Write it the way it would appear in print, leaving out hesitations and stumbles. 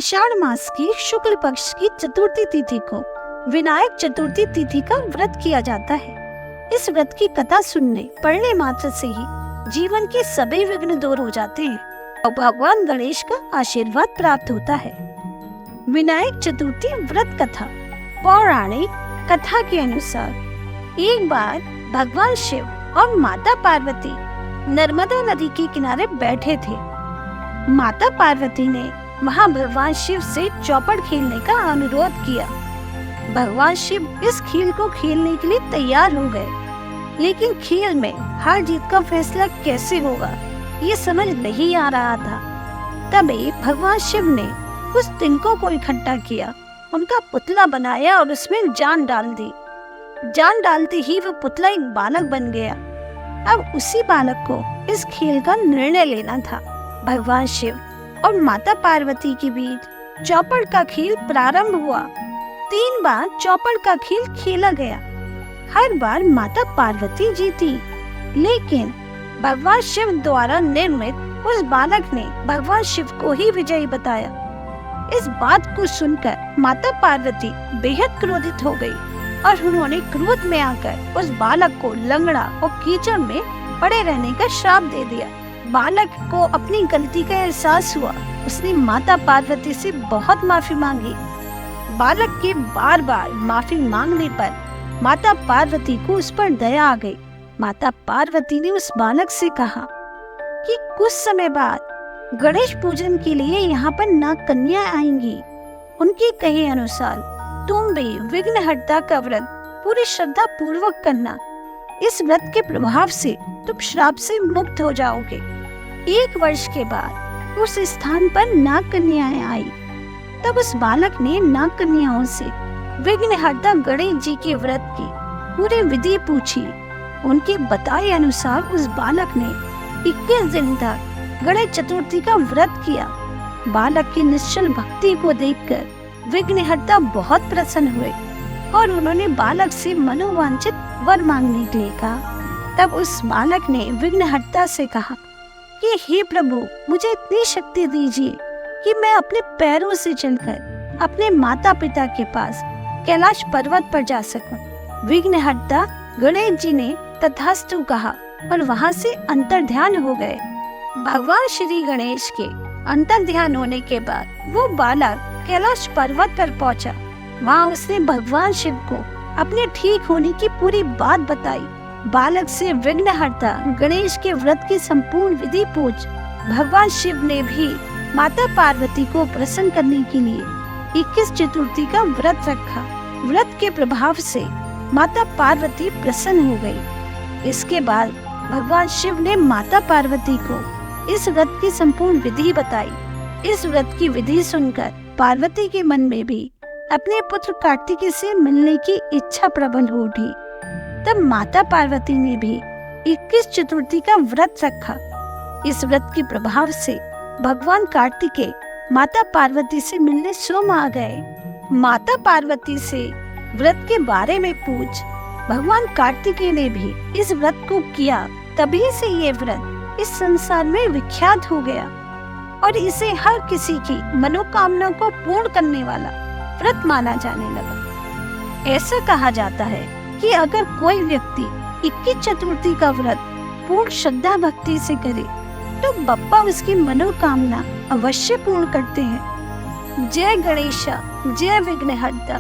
आषाढ़ मास की शुक्ल पक्ष की चतुर्थी तिथि को विनायक चतुर्थी तिथि का व्रत किया जाता है। इस व्रत की कथा सुनने पढ़ने मात्र से ही जीवन के सभी विघ्न दूर हो जाते हैं और भगवान गणेश का आशीर्वाद प्राप्त होता है। विनायक चतुर्थी व्रत कथा। पौराणिक कथा के अनुसार एक बार भगवान शिव और माता पार्वती नर्मदा नदी के किनारे बैठे थे। माता पार्वती ने वहां भगवान शिव से चौपड़ खेलने का अनुरोध किया। भगवान शिव इस खेल को खेलने के लिए तैयार हो गए, लेकिन खेल में हार जीत का फैसला कैसे होगा ये समझ नहीं आ रहा था। तभी भगवान शिव ने कुछ तिनकों को इकट्ठा किया, उनका पुतला बनाया और उसमें जान डाल दी। जान डालते ही वह पुतला एक बालक बन गया। अब उसी बालक को इस खेल का निर्णय लेना था। भगवान शिव और माता पार्वती के बीच चौपड़ का खेल प्रारंभ हुआ। 3 बार चौपड़ का खेल खेला गया। हर बार माता पार्वती जीती, लेकिन भगवान शिव द्वारा निर्मित उस बालक ने भगवान शिव को ही विजयी बताया। इस बात को सुनकर माता पार्वती बेहद क्रोधित हो गई और उन्होंने क्रोध में आकर उस बालक को लंगड़ा और कीचड़ में पड़े रहने का श्राप दे दिया। बालक को अपनी गलती का एहसास हुआ। उसने माता पार्वती से बहुत माफी मांगी। बालक के बार बार माफी मांगने पर माता पार्वती को उस पर दया आ गई। माता पार्वती ने उस बालक से कहा कि कुछ समय बाद गणेश पूजन के लिए यहाँ पर नाग कन्या आएंगी। उनके कहे अनुसार तुम भी विघ्नहर्ता का व्रत पूरी श्रद्धा पूर्वक करना। इस व्रत के प्रभाव से तुम श्राप से मुक्त हो जाओगे। 1 वर्ष के बाद उस स्थान पर नाग कन्याएं आई। तब उस बालक ने नाग कन्याओं से विघ्नहर्ता गणेश जी के व्रत की पूरी विधि पूछी। उनके बताए अनुसार उस बालक ने 21 दिन तक गणेश चतुर्थी का व्रत किया। बालक की निश्चल भक्ति को देखकर विघ्नहर्ता बहुत प्रसन्न हुए और उन्होंने बालक से मनोवांछित वर मांगने के लिए कहा। तब उस बालक ने विघ्नहर्ता से कहा कि हे प्रभु, मुझे इतनी शक्ति दीजिए कि मैं अपने पैरों से चलकर अपने माता पिता के पास कैलाश पर्वत पर जा सकूं। विघ्नहर्ता गणेश जी ने तथास्तु कहा और वहां से अंतर्ध्यान हो गए। भगवान श्री गणेश के अंतर्ध्यान होने के बाद वो बालक कैलाश पर्वत पर पहुंचा। वहां उसने भगवान शिव को अपने ठीक होने की पूरी बात बताई। बालक से विघ्नहर्ता गणेश के व्रत की संपूर्ण विधि पूछ भगवान शिव ने भी माता पार्वती को प्रसन्न करने के लिए 21 चतुर्थी का व्रत रखा। व्रत के प्रभाव से माता पार्वती प्रसन्न हो गई। इसके बाद भगवान शिव ने माता पार्वती को इस व्रत की संपूर्ण विधि बताई। इस व्रत की विधि सुनकर पार्वती के मन में भी अपने पुत्र कार्तिकेय से मिलने की इच्छा प्रबल हो उठी। तब माता पार्वती ने भी 21 चतुर्थी का व्रत रखा। इस व्रत के प्रभाव से भगवान कार्तिकेय माता पार्वती से मिलने स्वयं आ गए। माता पार्वती से व्रत के बारे में पूछ भगवान कार्तिकेय ने भी इस व्रत को किया। तभी से ये व्रत इस संसार में विख्यात हो गया और इसे हर किसी की मनोकामना को पूर्ण करने वाला व्रत माना जाने लगा। ऐसा कहा जाता है कि अगर कोई व्यक्ति 21 चतुर्थी का व्रत पूर्ण श्रद्धा भक्ति से करे तो बप्पा उसकी मनोकामना अवश्य पूर्ण करते हैं। जय गणेशा, जय विघ्नहर्ता।